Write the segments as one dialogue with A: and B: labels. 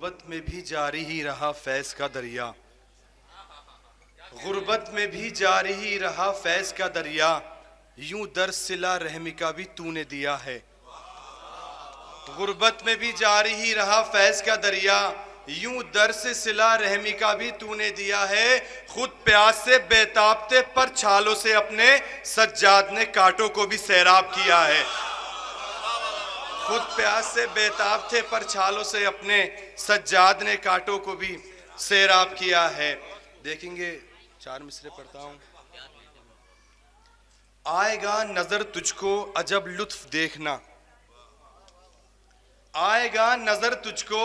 A: गुर्बत में भी जारी ही रहा फैज़ का दरिया, गुर्बत में भी जारी ही रहा फैज़ का दरिया, यूं दर सिला रहमी का भी तूने दिया है। गुर्बत में भी जारी ही रहा फैज़ का दरिया, यूं दर से सिला रहमी का भी तूने दिया है। खुद प्यास से बेताब थे पर छालों से अपने सज्जाद ने कांटों को भी सैराब किया है। खुद प्यास से बेताब थे पर छालों से अपने सज्जाद ने कांटों को भी सैराब किया है। देखेंगे 4 मिसरे पढ़ता हूं। आएगा नजर तुझको अजब लुत्फ देखना, आएगा नजर तुझको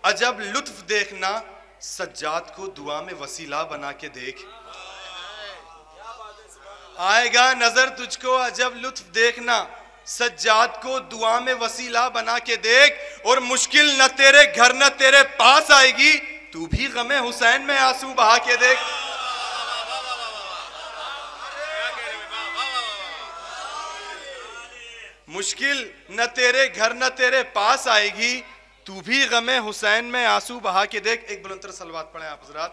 A: अजब लुत्फ देखना, सज्जाद को दुआ में वसीला बना के देख। आएगा नजर तुझको अजब लुत्फ देखना, सज्जाद को दुआ में वसीला बना के देख। और मुश्किल न तेरे घर न तेरे पास आएगी, तू भी गमे हुसैन में आंसू बहा के देख। मुश्किल न तेरे घर न तेरे पास आएगी, तू भी गमे हुसैन में आंसू बहा के देख। एक बुलंदतर सलवात पढ़े आप हज़रात।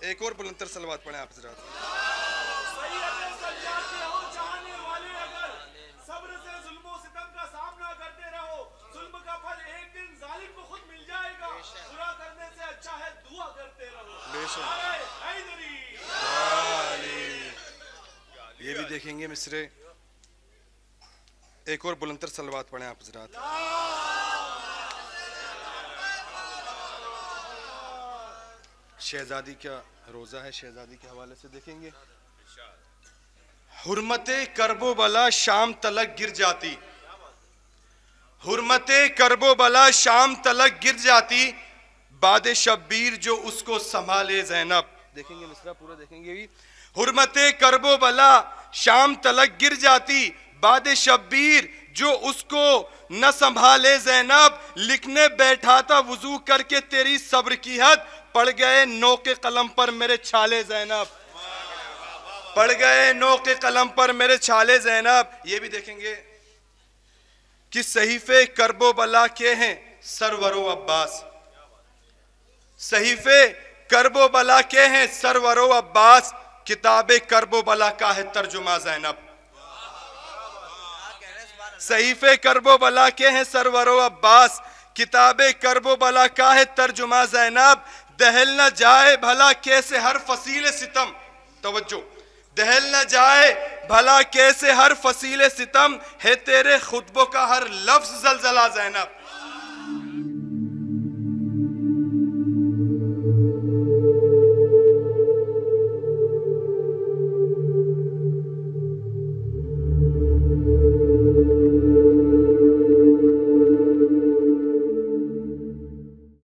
A: एक और बुलंदतर सलवात पढ़े आप हज़रात। ये भी देखेंगे मिसरे। एक और बुलंदतर सलवात पढ़े आप हज़रात। शहजादी का रोजा है, शहजादी के हवाले से देखेंगे। हुर्मते करबो बला शाम तलक गिर जाती, हुर्मते करबो बला शाम तलक गिर जाती, बादे शब्बीर जो उसको संभाले ज़ैनब। देखेंगे मिसरा पूरा देखेंगे भी। हुर्मते करबो बला शाम तलक गिर जाती, बादे शब्बीर जो उसको न संभाले ज़ैनब। लिखने बैठा था वुजू करके तेरी सब्र की हद, पड़ गए नो के कलम पर मेरे छाले ज़ैनब, पड़ गए नो के कलम पर मेरे छाले ज़ैनब। ये भी देखेंगे कि सहीफे करबो बला के हैं सरवरो अब्बास, सहीफे करबो बला के हैं सरवरो अब्बास, किताबे करबो बला का है तर्जुमा ज़ैनब। सहीफे करबो बला के हैं सरवरो अब्बास, किताबे करबो बला का है तर्जुमा ज़ैनब। दहल न जाए भला कैसे हर फसीले सितम, तवज्जो, दहल न जाए भला कैसे हर फसीले सितम, है तेरे खुतबों का हर लफ्ज जलजला ज़ैनब।